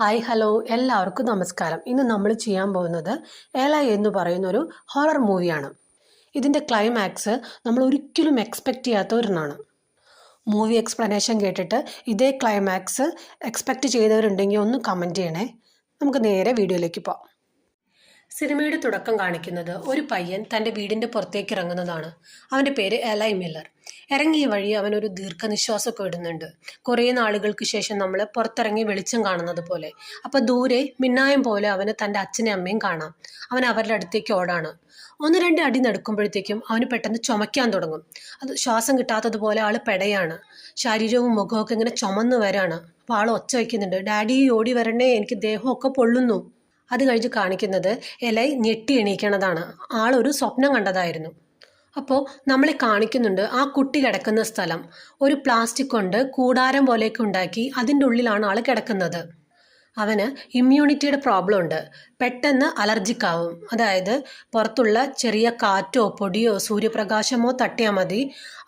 Hi hello എല്ലാവർക്കും നമസ്കാരം. ഇന്ന് നമ്മൾ ചെയ്യാൻ പോകുന്നത് എല എന്ന് പറയുന്ന ഒരു ഹൊറർ മൂവിയാണ്. ഇതിൻ്റെ ക്ലൈമാക്സ് നമ്മൾ ഒരിക്കലും എക്സ്പെക്റ്റ് ചെയ്യാത്ത ഒരെണ്ണമാണ്. മൂവി എക്സ്പ്ലനേഷൻ കേട്ടിട്ട് ഇതേ ക്ലൈമാക്സ് എക്സ്പെക്റ്റ് ചെയ്തവരുണ്ടെങ്കിൽ ഒന്ന് കമൻറ്റ് ചെയ്യണേ. നമുക്ക് നേരെ വീഡിയോയിലേക്ക് പോകാം. സിനിമയുടെ തുടക്കം കാണിക്കുന്നത് ഒരു പയ്യൻ തൻ്റെ വീടിൻ്റെ പുറത്തേക്ക് ഇറങ്ങുന്നതാണ്. അവൻ്റെ പേര് എലൈ മില്ലർ. ഇറങ്ങിയ വഴി അവനൊരു ദീർഘനിശ്വാസമൊക്കെ ഇടുന്നുണ്ട്. കുറേ നാളുകൾക്ക് ശേഷം നമ്മൾ പുറത്തിറങ്ങി വെളിച്ചം കാണുന്നത് പോലെ. അപ്പോൾ ദൂരെ മിന്നായം പോലെ അവന് തൻ്റെ അച്ഛനെയും അമ്മയും കാണാം. അവൻ അവരുടെ അടുത്തേക്ക് ഓടാണ്. ഒന്ന് രണ്ട് അടി നടക്കുമ്പോഴത്തേക്കും അവന് പെട്ടെന്ന് ചുമയ്ക്കാൻ തുടങ്ങും. അത് ശ്വാസം കിട്ടാത്തതുപോലെ ആൾ പെടയാണ്. ശരീരവും മുഖമൊക്കെ ഇങ്ങനെ ചുമന്ന് വരാണ്. അപ്പോൾ ആൾ ഒച്ച വയ്ക്കുന്നുണ്ട്, ഡാഡി ഓടി വരണേ, എനിക്ക് ദേഹമൊക്കെ പൊള്ളുന്നു. അത് കഴിഞ്ഞ് കാണിക്കുന്നത് എലൈ ഞെട്ടി എണീക്കണതാണ്. ആളൊരു സ്വപ്നം കണ്ടതായിരുന്നു. അപ്പോൾ നമ്മളെ കാണിക്കുന്നുണ്ട് ആ കുട്ടി കിടക്കുന്ന സ്ഥലം. ഒരു പ്ലാസ്റ്റിക് കൊണ്ട് കൂടാരം പോലെയൊക്കെ ഉണ്ടാക്കി അതിൻ്റെ ഉള്ളിലാണ് ആൾ കിടക്കുന്നത്. അവന് ഇമ്മ്യൂണിറ്റിയുടെ പ്രോബ്ലം ഉണ്ട്. പെട്ടെന്ന് അലർജിക് ആവും. അതായത് പുറത്തുള്ള ചെറിയ കാറ്റോ പൊടിയോ സൂര്യപ്രകാശമോ തട്ടിയാൽ മതി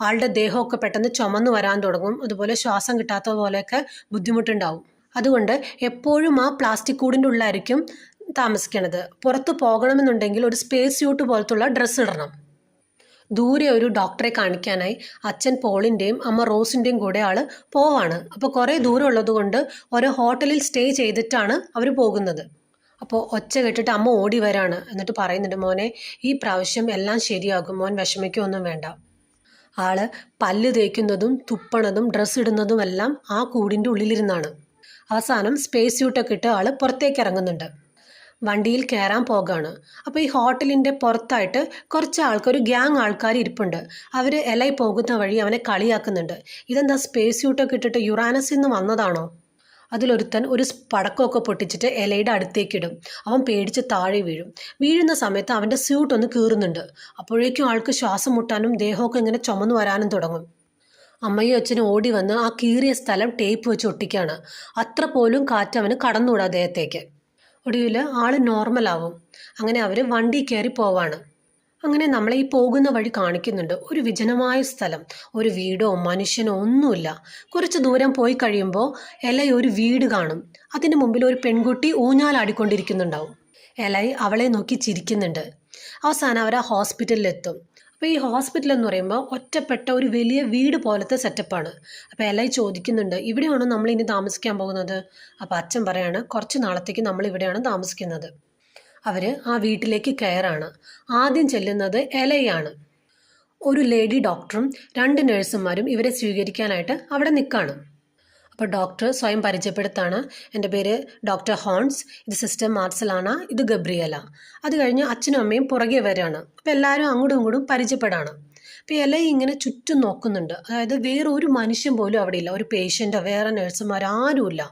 ആളുടെ ദേഹമൊക്കെ പെട്ടെന്ന് ചുമന്ന് വരാൻ തുടങ്ങും. അതുപോലെ ശ്വാസം കിട്ടാത്ത പോലെയൊക്കെ ബുദ്ധിമുട്ടുണ്ടാവും. അതുകൊണ്ട് എപ്പോഴും ആ പ്ലാസ്റ്റിക് കൂടിൻ്റെ ഉള്ളിലായിരിക്കും താമസിക്കണത്. പുറത്ത് പോകണമെന്നുണ്ടെങ്കിൽ ഒരു സ്പേസ് സ്യൂട്ട് പോലത്തുള്ള ഡ്രസ്സ് ഇടണം. ദൂരെ ഒരു ഡോക്ടറെ കാണിക്കാനായി അച്ഛൻ പോളിൻ്റെയും അമ്മ റോസിൻ്റെയും കൂടെ ആൾ പോവാണ്. അപ്പോൾ കുറേ ദൂരം ഉള്ളത് കൊണ്ട് ഒരു ഹോട്ടലിൽ സ്റ്റേ ചെയ്തിട്ടാണ് അവർ പോകുന്നത്. അപ്പോൾ ഒച്ച കേട്ടിട്ട് അമ്മ ഓടി വരാണ്. എന്നിട്ട് പറയുന്നുണ്ട്, മോനെ ഈ പ്രാവശ്യം എല്ലാം ശരിയാകും, മോൻ വിഷമിക്കൊന്നും വേണ്ട. ആള് പല്ല് തേക്കുന്നതും തുപ്പണതും ഡ്രസ്സ് ഇടുന്നതും എല്ലാം ആ കൂടിൻ്റെ ഉള്ളിലിരുന്നാണ്. അവസാനം സ്പേസ് സ്യൂട്ടൊക്കെ ഇട്ട് ആൾ പുറത്തേക്ക് ഇറങ്ങുന്നുണ്ട്. വണ്ടിയിൽ കയറാൻ പോകാണ്. അപ്പോൾ ഈ ഹോട്ടലിൻ്റെ പുറത്തായിട്ട് കുറച്ച് ഒരു ഗ്യാങ് ആൾക്കാർ ഇരിപ്പുണ്ട്. അവർ എലൈ പോകുന്ന വഴി അവനെ കളിയാക്കുന്നുണ്ട്. ഇതെന്താ സ്പേസ് സ്യൂട്ടൊക്കെ ഇട്ടിട്ട് യുറാനസിൽ നിന്ന് വന്നതാണോ? അതിലൊരുത്തൻ ഒരു പടക്കമൊക്കെ പൊട്ടിച്ചിട്ട് എലയുടെ അടുത്തേക്കിടും. അവൻ പേടിച്ച് താഴെ വീഴും. വീഴുന്ന സമയത്ത് അവൻ്റെ സ്യൂട്ട് ഒന്ന് കീറുന്നുണ്ട്. അപ്പോഴേക്കും ആൾക്ക് ശ്വാസം മുട്ടാനും ദേഹമൊക്കെ ഇങ്ങനെ ചുമന്നു വരാനും തുടങ്ങും. അമ്മയും അച്ഛനും ഓടി വന്ന് ആ കീറിയ സ്ഥലം ടേപ്പ് വെച്ച് ഒട്ടിക്കുകയാണ്. അത്ര പോലും കാറ്റ് അവന് കടന്നുകൂടാ ദേഹത്തേക്ക്. ഒടുവിൽ ആൾ നോർമലാവും. അങ്ങനെ അവർ വണ്ടി കയറി പോവാണ്. അങ്ങനെ നമ്മളെ ഈ പോകുന്ന വഴി കാണിക്കുന്നുണ്ട് ഒരു വിജനമായ സ്ഥലം. ഒരു വീടോ മനുഷ്യനോ ഒന്നുമില്ല. കുറച്ച് ദൂരം പോയി കഴിയുമ്പോൾ എലൈ ഒരു വീട് കാണും. അതിൻ്റെ മുമ്പിൽ ഒരു പെൺകുട്ടി ഊഞ്ഞാലാടിക്കൊണ്ടിരിക്കുന്നുണ്ടാവും. എലൈ അവളെ നോക്കി ചിരിക്കുന്നുണ്ട്. അവസാനം അവർ ആ ഹോസ്പിറ്റലിലെത്തും. അപ്പോൾ ഈ ഹോസ്പിറ്റൽ എന്ന് പറയുമ്പോൾ ഒറ്റപ്പെട്ട ഒരു വലിയ വീട് പോലത്തെ സെറ്റപ്പാണ്. അപ്പോൾ എലൈ ചോദിക്കുന്നുണ്ട്, ഇവിടെയാണോ നമ്മൾ ഇനി താമസിക്കാൻ പോകുന്നത്? അപ്പോൾ അച്ഛൻ പറയാണ്, കുറച്ച് നാളത്തേക്ക് നമ്മൾ ഇവിടെയാണ് താമസിക്കുന്നത്. അവർ ആ വീട്ടിലേക്ക് കയറാണ്. ആദ്യം ചെല്ലുന്നത് എലയാണ്. ഒരു ലേഡി ഡോക്ടറും 2 നഴ്സുമാരും ഇവരെ സ്വീകരിക്കാനായിട്ട് അവിടെ നിൽക്കുകയാണ്. അപ്പോൾ ഡോക്ടർ സ്വയം പരിചയപ്പെടുത്താണ്, എൻ്റെ പേര് ഡോക്ടർ ഹോൺസ്, ഇത് സിസ്റ്റർ മാർസലാന, ഇത് ഗബ്രിയല. അത് കഴിഞ്ഞ് അച്ഛനും അമ്മയും പുറകെ വരികയാണ്. അപ്പോൾ എല്ലാവരും അങ്ങോട്ടും ഇങ്ങോട്ടും പരിചയപ്പെടാണ്. അപ്പോൾ എല ഇങ്ങനെ ചുറ്റും നോക്കുന്നുണ്ട്. അതായത് വേറെ ഒരു മനുഷ്യൻ പോലും അവിടെ ഇല്ല. ഒരു പേഷ്യൻറ്റോ വേറെ നഴ്സുമാരോ ആരുമില്ല.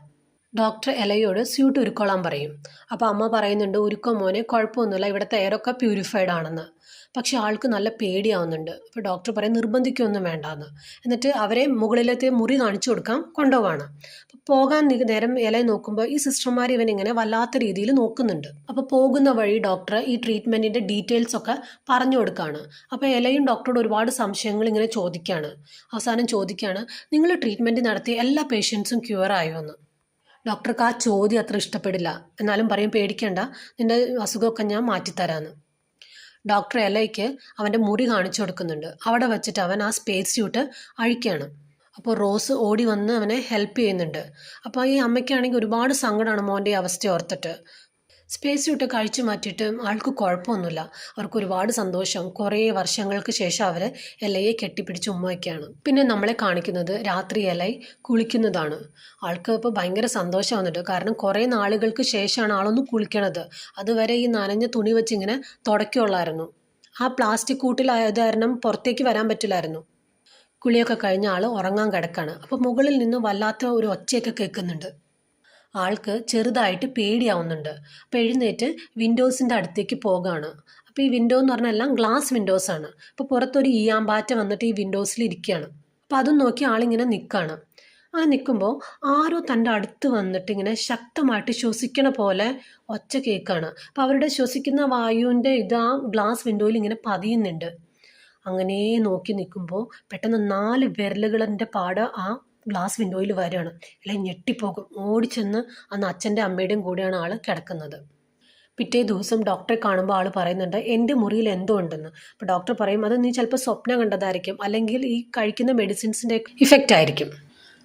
ഡോക്ടർ എലയോട് സ്യൂട്ട് ഉരുക്കോളാൻ പറയും. അപ്പോൾ അമ്മ പറയുന്നുണ്ട്, ഉരുക്കം മോനെ, കുഴപ്പമൊന്നുമില്ല, ഇവിടുത്തെ എയറൊക്കെ പ്യൂരിഫൈഡ് ആണെന്ന്. പക്ഷെ ആൾക്ക് നല്ല പേടിയാവുന്നുണ്ട്. അപ്പോൾ ഡോക്ടർ പറയും നിർബന്ധിക്കൊന്നും വേണ്ടാന്ന്. എന്നിട്ട് അവരെ മുകളിലത്തെ മുറി കാണിച്ചു കൊടുക്കാൻ കൊണ്ടുപോവാണ്. അപ്പോൾ പോകാൻ നേരം എല നോക്കുമ്പോൾ ഈ സിസ്റ്റർമാർ ഇവനിങ്ങനെ വല്ലാത്ത രീതിയിൽ നോക്കുന്നുണ്ട്. അപ്പോൾ പോകുന്ന വഴി ഡോക്ടർ ഈ ട്രീറ്റ്മെൻറ്റിൻ്റെ ഡീറ്റെയിൽസ് ഒക്കെ പറഞ്ഞു കൊടുക്കുകയാണ്. അപ്പോൾ എലയും ഡോക്ടറോട് ഒരുപാട് സംശയങ്ങൾ ഇങ്ങനെ ചോദിക്കുകയാണ്. അവസാനം ചോദിക്കുകയാണ്, നിങ്ങൾ ട്രീറ്റ്മെൻറ്റ് നടത്തിയ എല്ലാ പേഷ്യൻസും ക്യൂർ ആയോ എന്ന്. ഡോക്ടർക്ക് ആ ചോദ്യം അത്ര ഇഷ്ടപ്പെടില്ല. എന്നാലും പറയും, പേടിക്കേണ്ട, നിൻ്റെ അസുഖമൊക്കെ ഞാൻ മാറ്റിത്തരാമെന്ന്. ഡോക്ടർ എലയ്ക്ക് അവൻ്റെ മുറി കാണിച്ചു കൊടുക്കുന്നുണ്ട്. അവിടെ വെച്ചിട്ട് അവൻ ആ സ്പേസ് സ്യൂട്ട് അഴിക്കുകയാണ്. അപ്പോൾ റോസ് ഓടി വന്ന് അവനെ ഹെൽപ്പ് ചെയ്യുന്നുണ്ട്. അപ്പോൾ ഈ അമ്മയ്ക്കാണെങ്കിൽ ഒരുപാട് സങ്കടമാണ് മോൻ്റെ അവസ്ഥ ഓർത്തിട്ട്. സ്പേസ് സ്യൂട്ടൊക്കെ അഴിച്ചു മാറ്റിയിട്ട് ആൾക്ക് കുഴപ്പമൊന്നുമില്ല. അവർക്ക് ഒരുപാട് സന്തോഷം. കുറേ വർഷങ്ങൾക്ക് ശേഷം അവർ എലയെ കെട്ടിപ്പിടിച്ച് ഉമ്മ വയ്ക്കുകയാണ്. പിന്നെ നമ്മളെ കാണിക്കുന്നത് രാത്രി എലൈ കുളിക്കുന്നതാണ്. ആൾക്ക് ഇപ്പോൾ ഭയങ്കര സന്തോഷം വന്നിട്ട്. കാരണം കുറേ നാളുകൾക്ക് ശേഷമാണ് ആളൊന്ന് കുളിക്കണത്. അതുവരെ ഈ നനഞ്ഞ തുണി വെച്ച് ഇങ്ങനെ തുടയ്ക്കുള്ളായിരുന്നു. ആ പ്ലാസ്റ്റിക് കൂട്ടിലായത് കാരണം പുറത്തേക്ക് വരാൻ പറ്റില്ലായിരുന്നു. കുളിയൊക്കെ കഴിഞ്ഞ ആൾ ഉറങ്ങാൻ കിടക്കാണ്. അപ്പോൾ മുകളിൽ നിന്ന് വല്ലാത്ത ഒരു ഒച്ചയൊക്കെ കേൾക്കുന്നുണ്ട്. ആൾക്ക് ചെറുതായിട്ട് പേടിയാവുന്നുണ്ട്. അപ്പോൾ എഴുന്നേറ്റ് വിൻഡോസിൻ്റെ അടുത്തേക്ക് പോകുകയാണ്. അപ്പോൾ ഈ വിൻഡോ എന്ന് പറഞ്ഞാൽ എല്ലാം ഗ്ലാസ് വിൻഡോസാണ്. അപ്പോൾ പുറത്തൊരു ഈയാമ്പാറ്റ വന്നിട്ട് ഈ വിൻഡോസിൽ ഇരിക്കുകയാണ്. അപ്പോൾ അതും നോക്കി ആളിങ്ങനെ നിൽക്കുകയാണ്. അങ്ങനെ നിൽക്കുമ്പോൾ ആരോ തൻ്റെ അടുത്ത് വന്നിട്ട് ഇങ്ങനെ ശക്തമായിട്ട് ശ്വസിക്കണ പോലെ ഒച്ച കേൾക്കുകയാണ്. അപ്പോൾ അവരുടെ ശ്വസിക്കുന്ന വായുവിൻ്റെ ആ ഗ്ലാസ് വിൻഡോയിൽ ഇങ്ങനെ പതിയുന്നുണ്ട്. അങ്ങനെ നോക്കി നിൽക്കുമ്പോൾ പെട്ടെന്ന് 4 വിരലുകളുടെ പാട് ആ ഗ്ലാസ് വിൻഡോയിൽ വരികയാണ്. അല്ലെങ്കിൽ ഞെട്ടിപ്പോകും. ഓടിച്ചെന്ന് അന്ന് അച്ഛൻ്റെ അമ്മയുടെയും കൂടെയാണ് ആൾ കിടക്കുന്നത്. പിറ്റേ ദിവസം ഡോക്ടറെ കാണുമ്പോൾ ആൾ പറയുന്നുണ്ട് എൻ്റെ മുറിയിൽ എന്തോ ഉണ്ടെന്ന്. അപ്പോൾ ഡോക്ടർ പറയും അത് നീ ചിലപ്പോൾ സ്വപ്നം കണ്ടതായിരിക്കും, അല്ലെങ്കിൽ ഈ കഴിക്കുന്ന മെഡിസിൻസിൻ്റെ ഇഫക്റ്റ് ആയിരിക്കും.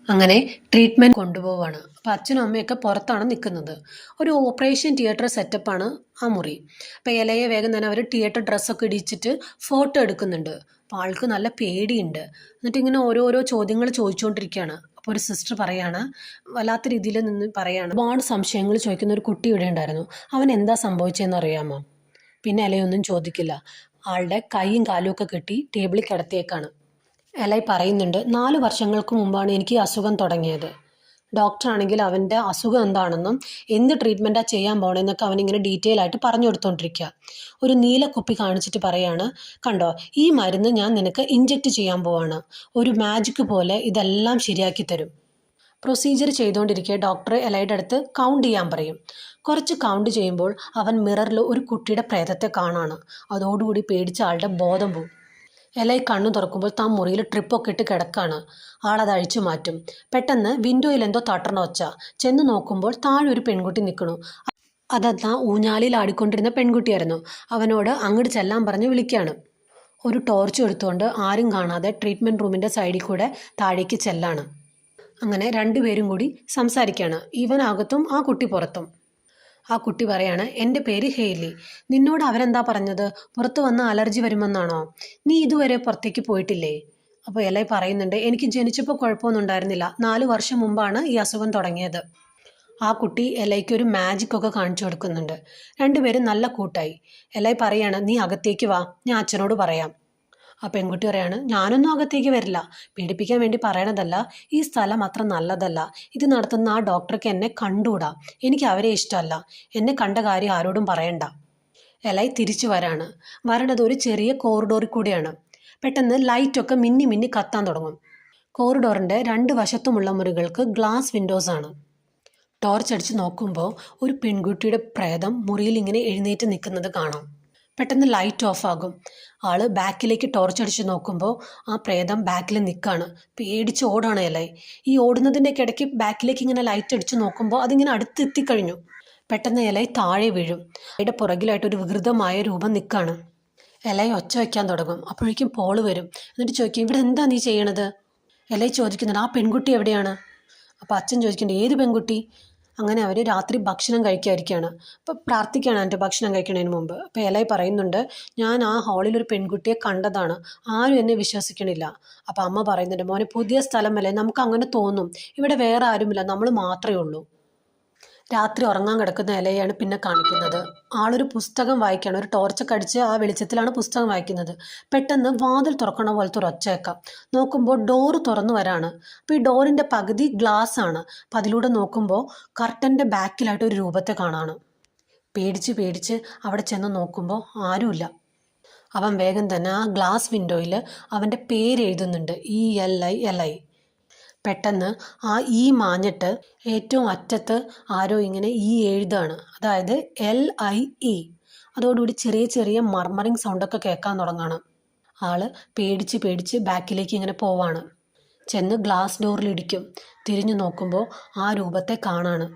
അങ്ങനെ ട്രീറ്റ്മെൻറ്റ് കൊണ്ടുപോവാണ്. അപ്പോൾ അച്ഛനും അമ്മയൊക്കെ പുറത്താണ് നിൽക്കുന്നത്. ഒരു ഓപ്പറേഷൻ തിയേറ്റർ സെറ്റപ്പാണ് ആ മുറി. അപ്പോൾ ഇലയെ വേഗം തന്നെ അവർ തിയേറ്റർ ഡ്രസ്സൊക്കെ ഇടിച്ചിട്ട് ഫോട്ടോ എടുക്കുന്നുണ്ട്. അപ്പോൾ ആൾക്ക് നല്ല പേടിയുണ്ട്. എന്നിട്ട് ഇങ്ങനെ ഓരോരോ ചോദ്യങ്ങൾ ചോദിച്ചുകൊണ്ടിരിക്കുകയാണ്. അപ്പോൾ ഒരു സിസ്റ്റർ പറയാണ്, വല്ലാത്ത രീതിയിൽ നിന്ന് പറയാണ്, ഒരുപാട് സംശയങ്ങൾ ചോദിക്കുന്ന ഒരു കുട്ടി ഇവിടെ ഉണ്ടായിരുന്നു, അവൻ എന്താ സംഭവിച്ചതെന്ന് അറിയാമോ? പിന്നെ ഇലയൊന്നും ചോദിക്കില്ല. ആളുടെ കൈയും കാലും ഒക്കെ കെട്ടി ടേബിളിൽ കിടത്തിയേക്കാണ്. എലൈ പറയുന്നുണ്ട്, 4 വർഷങ്ങൾക്ക് മുമ്പാണ് എനിക്ക് ഈ അസുഖം തുടങ്ങിയത്. ഡോക്ടറാണെങ്കിൽ അവൻ്റെ അസുഖം എന്താണെന്നും എന്ത് ട്രീറ്റ്മെൻറ്റാണ് ചെയ്യാൻ പോകണമെന്നൊക്കെ അവനിങ്ങനെ ഡീറ്റെയിൽ ആയിട്ട് പറഞ്ഞു കൊടുത്തുകൊണ്ടിരിക്കുക. ഒരു നീല കുപ്പി കാണിച്ചിട്ട് പറയാണ്, കണ്ടോ ഈ മരുന്ന് ഞാൻ നിനക്ക് ഇഞ്ചെക്റ്റ് ചെയ്യാൻ പോവാണ്, ഒരു മാജിക് പോലെ ഇതെല്ലാം ശരിയാക്കി തരും. പ്രൊസീജിയർ ചെയ്തുകൊണ്ടിരിക്കുക ഡോക്ടർ എലയുടെ അടുത്ത് കൗണ്ട് ചെയ്യാൻ പറയും. കുറച്ച് കൗണ്ട് ചെയ്യുമ്പോൾ അവൻ മിററിൽ ഒരു കുട്ടിയുടെ പ്രേതത്തെ കാണാണ്. അതോടുകൂടി പേടിച്ച ആളുടെ ബോധം പോകും. എലൈ കണ്ണു തുറക്കുമ്പോൾ താൻ മുറിയിൽ ട്രിപ്പൊക്കെ ഇട്ട് കിടക്കാണ്. ആളത് അഴിച്ചു മാറ്റും. പെട്ടെന്ന് വിൻഡോയിൽ എന്തോ തട്ടണ ഒച്ച. ചെന്ന് നോക്കുമ്പോൾ താഴെ ഒരു പെൺകുട്ടി നിൽക്കണു. അതെന്നാ ഊഞ്ഞാലിൽ ആടിക്കൊണ്ടിരുന്ന പെൺകുട്ടിയായിരുന്നു. അവനോട് അങ്ങോട്ട് ചെല്ലാൻ പറഞ്ഞ് വിളിക്കുകയാണ്. ഒരു ടോർച്ച് എടുത്തുകൊണ്ട് ആരും കാണാതെ ട്രീറ്റ്മെൻറ്റ് റൂമിൻ്റെ സൈഡിൽ കൂടെ താഴേക്ക് ചെല്ലാണ്. അങ്ങനെ രണ്ടുപേരും കൂടി സംസാരിക്കുകയാണ്. ഇവനകത്തും ആ കുട്ടി പുറത്തും. ആ കുട്ടി പറയാണ്, എൻ്റെ പേര് ഹെയ്ലി. നിന്നോട് അവരെന്താ പറഞ്ഞത്? പുറത്ത് വന്ന അലർജി വരുമെന്നാണോ? നീ ഇതുവരെ പുറത്തേക്ക് പോയിട്ടില്ലേ? അപ്പോൾ എലൈ പറയുന്നുണ്ട്, എനിക്ക് ജനിച്ചപ്പോൾ കുഴപ്പമൊന്നും ഉണ്ടായിരുന്നില്ല. 4 വർഷം മുമ്പാണ് ഈ അസുഖം തുടങ്ങിയത്. ആ കുട്ടി എലൈക്ക് ഒരു മാജിക് ഒക്കെ കാണിച്ചു കൊടുക്കുന്നുണ്ട്. രണ്ടുപേരും നല്ല കൂട്ടായി. എലൈ പറയാണ്, നീ അകത്തേക്ക് വാ, ഞാൻ അച്ഛനോട് പറയാം. ആ പെൺകുട്ടി പറയാണ്, ഞാനൊന്നും അകത്തേക്ക് വരില്ല, പേടിപ്പിക്കാൻ വേണ്ടി പറയണതല്ല, ഈ സ്ഥലം അത്ര നല്ലതല്ല, ഇത് നടത്തുന്ന ആ ഡോക്ടർക്ക് എന്നെ കണ്ടുകൂടാ, എനിക്ക് അവരെ ഇഷ്ടമല്ല, എന്നെ കണ്ട കാര്യം ആരോടും പറയണ്ട. എലൈ തിരിച്ചു വരണത് ഒരു ചെറിയ കോറിഡോറിൽ കൂടിയാണ്. പെട്ടെന്ന് ലൈറ്റൊക്കെ മിന്നി മിന്നി കത്താൻ തുടങ്ങും. കോറിഡോറിൻ്റെ 2 വശത്തുമുള്ള മുറികൾക്ക് ഗ്ലാസ് വിൻഡോസ് ആണ്. ടോർച്ച് അടിച്ച് നോക്കുമ്പോൾ ഒരു പെൺകുട്ടിയുടെ പ്രേതം മുറിയിൽ ഇങ്ങനെ എഴുന്നേറ്റ് നിൽക്കുന്നത് കാണാം. പെട്ടെന്ന് ലൈറ്റ് ഓഫ് ആകും. ആള് ബാക്കിലേക്ക് ടോർച്ച് അടിച്ച് നോക്കുമ്പോൾ ആ പ്രേതം ബാക്കിൽ നിൽക്കുകയാണ്. പേടിച്ച് ഓടാണ് എലൈ. ഈ ഓടുന്നതിൻ്റെ ഇടയ്ക്ക് ബാക്കിലേക്ക് ഇങ്ങനെ ലൈറ്റ് അടിച്ച് നോക്കുമ്പോൾ അതിങ്ങനെ അടുത്തെത്തിക്കഴിഞ്ഞു. പെട്ടെന്ന് എലൈ താഴെ വീഴും. അതിൻ്റെ പുറകിലായിട്ട് ഒരു വികൃതമായ രൂപം നിൽക്കുകയാണ്. എലൈ ഒച്ച വയ്ക്കാൻ തുടങ്ങും. അപ്പോഴേക്കും പോള് വരും. എന്നിട്ട് ചോദിക്കും, ഇവിടെ എന്താ നീ ചെയ്യണത്? എലൈ ചോദിക്കുന്നുണ്ട്, ആ പെൺകുട്ടി എവിടെയാണ്? അപ്പോൾ അച്ഛൻ ചോദിക്കുന്നുണ്ട്, ഏത് പെൺകുട്ടി? അങ്ങനെ അവർ രാത്രി ഭക്ഷണം കഴിക്കാതിരിക്കുകയാണ്. അപ്പോൾ പ്രാർത്ഥിക്കുകയാണ് എൻ്റെ ഭക്ഷണം കഴിക്കുന്നതിന് മുമ്പ്. അപ്പോൾ എലൈ പറയുന്നുണ്ട്, ഞാൻ ആ ഹാളിൽ ഒരു പെൺകുട്ടിയെ കണ്ടതാണ്, ആരും എന്നെ വിശ്വസിക്കണില്ല. അപ്പോൾ അമ്മ പറയുന്നുണ്ട്, മോനെ പുതിയ സ്ഥലമല്ലേ, നമുക്ക് അങ്ങനെ തോന്നും, ഇവിടെ വേറെ ആരുമില്ല, നമ്മൾ മാത്രമേ ഉള്ളൂ. രാത്രി ഉറങ്ങാൻ കിടക്കുന്ന എലയാണ് പിന്നെ കാണിക്കുന്നത്. ആളൊരു പുസ്തകം വായിക്കുകയാണ്. ഒരു ടോർച്ചൊക്കെ അടിച്ച് ആ വെളിച്ചത്തിലാണ് പുസ്തകം വായിക്കുന്നത്. പെട്ടെന്ന് വാതിൽ തുറക്കണ പോലത്തെ ഒരു ഒച്ചയേക്കാം. നോക്കുമ്പോൾ ഡോറ് തുറന്നു വരാണ്. അപ്പോൾ ഈ ഡോറിൻ്റെ പകുതി ഗ്ലാസ് ആണ്. അപ്പം അതിലൂടെ നോക്കുമ്പോൾ കർട്ടൻ്റെ ബാക്കിലായിട്ട് ഒരു രൂപത്തെ കാണാണ്. പേടിച്ച് അവിടെ ചെന്ന് നോക്കുമ്പോൾ ആരുമില്ല. അവൻ വേഗം തന്നെ ആ ഗ്ലാസ് വിൻഡോയിൽ അവൻ്റെ പേര് എഴുതുന്നുണ്ട്, ELI. പെട്ടെന്ന് ആ മാഞ്ഞിട്ട് ഏറ്റവും അറ്റത്ത് ആരോ ഇങ്ങനെ എഴുതാണ്, അതായത് LIE. അതോടുകൂടി ചെറിയ ചെറിയ മർമറിങ് സൗണ്ടൊക്കെ കേൾക്കാൻ തുടങ്ങണം. ആള് പേടിച്ച് ബാക്കിലേക്ക് ഇങ്ങനെ പോവാണ്. ചെന്ന് ഗ്ലാസ് ഡോറിലിടിക്കും. തിരിഞ്ഞു നോക്കുമ്പോൾ ആ രൂപത്തെ കാണാണ്.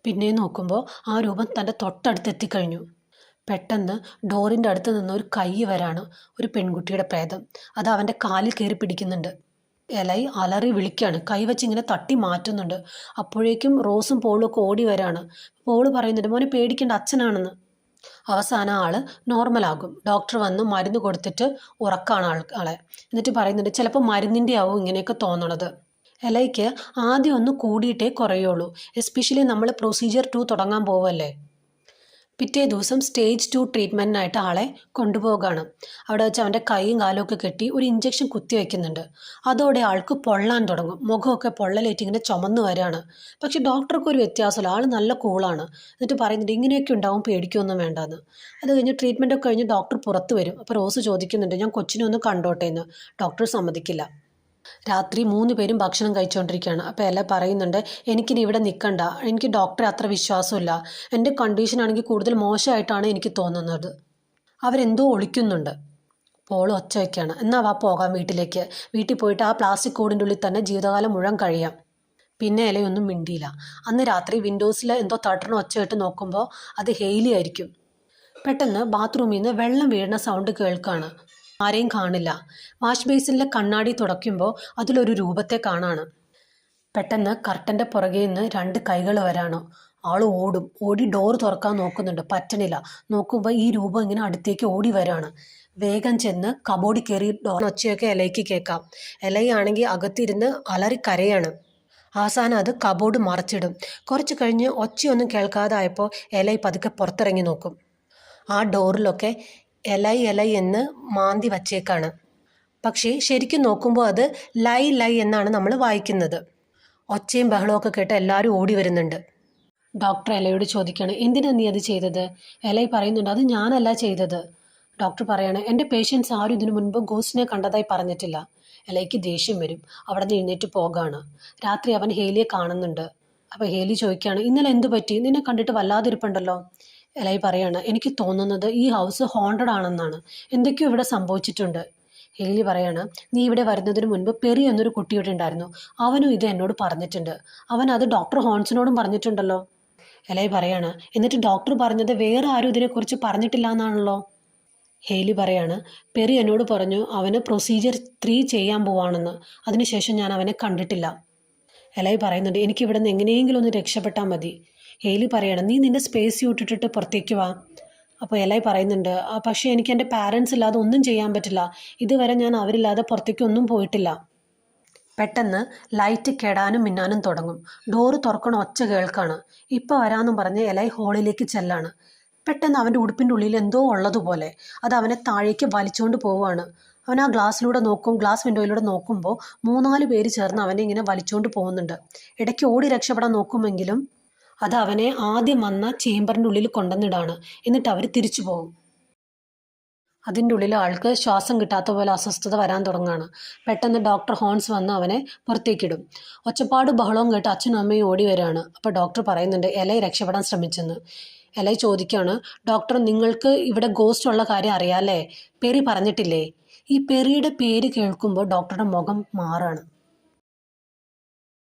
പിന്നെ നോക്കുമ്പോൾ ആ രൂപം തൻ്റെ തൊട്ടടുത്ത് എത്തിക്കഴിഞ്ഞു. പെട്ടെന്ന് ഡോറിൻ്റെ അടുത്ത് നിന്ന് ഒരു കൈ വരാണ്. ഒരു പെൺകുട്ടിയുടെ പ്രേതം. അത് അവൻ്റെ കാലിൽ കയറി പിടിക്കുന്നുണ്ട്. എലൈ അലറി വിളിക്കുകയാണ്. കൈവച്ച് ഇങ്ങനെ തട്ടി മാറ്റുന്നുണ്ട്. അപ്പോഴേക്കും റോസും പോളും ഒക്കെ ഓടി വരാണ്. പോള് പറയുന്നുണ്ട്, മോനെ പേടിക്കേണ്ട, അച്ഛനാണെന്ന്. അവസാനം ആള് നോർമലാകും. ഡോക്ടർ വന്ന് മരുന്ന് കൊടുത്തിട്ട് ഉറക്കാണ് ആളെ. എന്നിട്ട് പറയുന്നുണ്ട്, ചിലപ്പോൾ മരുന്നിൻ്റെ ആവും ഇങ്ങനെയൊക്കെ തോന്നണത്. എലൈക്ക് ആദ്യം ഒന്ന് കൂടിയിട്ടേ കുറയുള്ളൂ. എസ്പെഷ്യലി നമ്മൾ പ്രൊസീജിയർ 2 തുടങ്ങാൻ പോവല്ലേ. പിറ്റേ ദിവസം സ്റ്റേജ് 2 ട്രീറ്റ്മെൻറ്റിനായിട്ട് ആളെ കൊണ്ടുപോകാണ്. അവിടെ വെച്ച് അവൻ്റെ കൈയും കാലും ഒക്കെ കെട്ടി ഒരു ഇഞ്ചക്ഷൻ കുത്തി വയ്ക്കുന്നുണ്ട്. അതോടെ ആൾക്ക് പൊള്ളാൻ തുടങ്ങും. മുഖമൊക്കെ പൊള്ളലേറ്റ് ഇങ്ങനെ ചുമന്ന് വരികയാണ്. പക്ഷെ ഡോക്ടർക്ക് ഒരു വ്യത്യാസമില്ല, ആൾ നല്ല കൂളാണ്. എന്നിട്ട് പറയുന്നുണ്ട്, ഇങ്ങനെയൊക്കെ ഉണ്ടാവും, പേടിക്കൊന്നും വേണ്ടെന്ന്. അത് കഴിഞ്ഞ് ട്രീറ്റ്മെൻറ്റൊക്കെ കഴിഞ്ഞ് ഡോക്ടർ പുറത്ത് വരും. അപ്പോൾ റോസ് ചോദിക്കുന്നുണ്ട്, ഞാൻ കൊച്ചിനെ ഒന്ന് കണ്ടോട്ടെ എന്ന്. ഡോക്ടർ സമ്മതിക്കില്ല. രാത്രി 3 പേരും ഭക്ഷണം കഴിച്ചുകൊണ്ടിരിക്കുകയാണ്. അപ്പോൾ എല്ലാം പറയുന്നുണ്ട്, എനിക്കിനി ഇവിടെ നിൽക്കണ്ട, എനിക്ക് ഡോക്ടറെ അത്ര വിശ്വാസമില്ല, എൻ്റെ കണ്ടീഷനാണെങ്കിൽ കൂടുതൽ മോശമായിട്ടാണ് എനിക്ക് തോന്നുന്നത്, അവരെന്തോ ഒളിക്കുന്നുണ്ട്. പോൾ ഒച്ച വയ്ക്കുകയാണ്. എന്നാൽ വാ പോകാം വീട്ടിലേക്ക്. വീട്ടിൽ പോയിട്ട് ആ പ്ലാസ്റ്റിക് കൂടിൻ്റെ ഉള്ളിൽ തന്നെ ജീവിതകാലം മുഴുവൻ കഴിയാം. പിന്നെ ഇലയൊന്നും മിണ്ടിയില്ല. അന്ന് രാത്രി വിൻഡോസിൽ എന്തോ തട്ടണ ഒച്ച കേട്ട് നോക്കുമ്പോൾ അത് ഹെയ്ലി ആയിരിക്കും. പെട്ടെന്ന് ബാത്റൂമിൽ നിന്ന് വെള്ളം വീഴുന്ന സൗണ്ട് കേൾക്കാണ്. ആരെയും കാണില്ല. വാഷ് ബേസിനിലെ കണ്ണാടി തുടയ്ക്കുമ്പോൾ അതിലൊരു രൂപത്തെ കാണാണ്. പെട്ടെന്ന് കർട്ടൻ്റെ പുറകെ നിന്ന് 2 കൈകൾ വരാണ്. ആൾ ഓടി ഡോർ തുറക്കാൻ നോക്കുന്നുണ്ട്, പറ്റണില്ല. നോക്കുമ്പോൾ ഈ രൂപം ഇങ്ങനെ അടുത്തേക്ക് ഓടി വരാണ്. വേഗം ചെന്ന് കബോർഡിൽ കയറി ഡോർ ഒച്ചയൊക്കെ ഇലയ്ക്ക് കേൾക്കാം. ഇലയാണെങ്കിൽ അകത്തിരുന്ന് അലറി കരയാണ്. അവസാനം അത് കബോർഡ് മറച്ചിടും. കുറച്ച് കഴിഞ്ഞ് ഒച്ചയൊന്നും കേൾക്കാതായപ്പോൾ ഇല പതുക്കെ പുറത്തിറങ്ങി നോക്കും. ആ ഡോറിലൊക്കെ ഇലൈ എന്ന് മാന്തി വച്ചേക്കാണ്. പക്ഷേ ശരിക്കും നോക്കുമ്പോൾ അത് ലൈ എന്നാണ് നമ്മൾ വായിക്കുന്നത്. ഒച്ചയും ബഹളമൊക്കെ കേട്ട് എല്ലാവരും ഓടി വരുന്നുണ്ട്. ഡോക്ടർ ഇലയോട് ചോദിക്കുകയാണ്, എന്തിനാ നീ അത് ചെയ്തത്? ഇല പറയുന്നുണ്ട്, അത് ഞാനല്ല ചെയ്തത്. ഡോക്ടർ പറയാണ്, എൻ്റെ പേഷ്യൻസ് ആരും ഇതിനു മുൻപ് ഗോസ്റ്റിനെ കണ്ടതായി പറഞ്ഞിട്ടില്ല. ഇലയ്ക്ക് ദേഷ്യം വരും. അവിടെ നിന്ന് എഴുന്നേറ്റ് പോകാണ്. രാത്രി അവൻ ഹേലിയെ കാണുന്നുണ്ട്. അപ്പോൾ ഹേലി ചോദിക്കുകയാണ്, ഇന്നലെ എന്തു പറ്റി? നിന്നെ കണ്ടിട്ട് വല്ലാതിരിപ്പുണ്ടല്ലോ. ഇല പറയാണ്, എനിക്ക് തോന്നുന്നത് ഈ ഹൗസ് ഹോണ്ടഡ് ആണെന്നാണ്. എന്തൊക്കെയോ ഇവിടെ സംഭവിച്ചിട്ടുണ്ട്. ഹേലി പറയാണ്, നീ ഇവിടെ വരുന്നതിന് മുൻപ് പെറി എന്നൊരു കുട്ടി ഇവിടെ ഉണ്ടായിരുന്നു. അവനും ഇത് എന്നോട് പറഞ്ഞിട്ടുണ്ട്. അവൻ അത് ഡോക്ടർ ഹോൺസിനോടും പറഞ്ഞിട്ടുണ്ടല്ലോ. ഇല പറയാണ്, എന്നിട്ട് ഡോക്ടർ പറഞ്ഞത് വേറെ ആരും ഇതിനെക്കുറിച്ച് പറഞ്ഞിട്ടില്ല എന്നാണല്ലോ. ഹേലി പറയാണ്, പെറി എന്നോട് പറഞ്ഞു അവന് പ്രൊസീജിയർ 3 ചെയ്യാൻ പോവാണെന്ന്. അതിനുശേഷം ഞാൻ അവനെ കണ്ടിട്ടില്ല. ഇല പറയുന്നുണ്ട്, എനിക്കിവിടെ നിന്ന് എങ്ങനെയെങ്കിലും ഒന്ന് രക്ഷപ്പെട്ടാൽ മതി. ഹേലി പറയാണ്, നീ നിൻ്റെ സ്പേസ് സ്യൂട്ട് ഇട്ടിട്ട് പുറത്തേക്ക് വാ. അപ്പോൾ ഇല പറയുന്നുണ്ട്, പക്ഷേ എനിക്ക് എൻ്റെ പാരൻസ് ഇല്ലാതെ ഒന്നും ചെയ്യാൻ പറ്റില്ല. ഇതുവരെ ഞാൻ അവരില്ലാതെ പുറത്തേക്ക് ഒന്നും പോയിട്ടില്ല. പെട്ടെന്ന് ലൈറ്റ് കെടാനും മിന്നാനും തുടങ്ങും. ഡോറ് തുറക്കണ ഒച്ച കേൾക്കാണ്. ഇപ്പോൾ വരാമെന്നും പറഞ്ഞ് ഇല ഹോളിലേക്ക് ചെല്ലാണ്. പെട്ടെന്ന് അവൻ്റെ ഉടുപ്പിൻ്റെ ഉള്ളിൽ എന്തോ ഉള്ളതുപോലെ അത് അവനെ താഴേക്ക് വലിച്ചുകൊണ്ട് പോവുകയാണ്. അവൻ ആ ഗ്ലാസ് വിൻഡോയിലൂടെ നോക്കുമ്പോൾ 3-4 പേര് ചേർന്ന് അവനെ ഇങ്ങനെ വലിച്ചുകൊണ്ട് പോകുന്നുണ്ട്. ഇടയ്ക്ക് ഓടി രക്ഷപ്പെടാൻ നോക്കുമെങ്കിലും അത് അവനെ ആദ്യം വന്ന ചേംബറിൻ്റെ ഉള്ളിൽ കൊണ്ടുവന്നിടാണ്. എന്നിട്ട് അവർ തിരിച്ചു പോകും. അതിൻ്റെ ഉള്ളിൽ ആൾക്ക് ശ്വാസം കിട്ടാത്ത പോലെ അസ്വസ്ഥത വരാൻ തുടങ്ങുകയാണ്. പെട്ടെന്ന് ഡോക്ടർ ഹോൺസ് വന്ന് അവനെ പുറത്തേക്കിടും. ഒച്ചപ്പാട് ബഹളവും കേട്ട് അച്ഛനും അമ്മയും ഓടി വരികയാണ്. അപ്പോൾ ഡോക്ടർ പറയുന്നുണ്ട്, ഇല രക്ഷപ്പെടാൻ ശ്രമിച്ചെന്ന്. ഇല ചോദിക്കുകയാണ്, ഡോക്ടർ നിങ്ങൾക്ക് ഇവിടെ ഗോസ്റ്റ് ഉള്ള കാര്യം അറിയാമല്ലേ? പെറി പറഞ്ഞിട്ടില്ലേ? ഈ പെറിയുടെ പേര് കേൾക്കുമ്പോൾ ഡോക്ടറുടെ മുഖം മാറാണ്.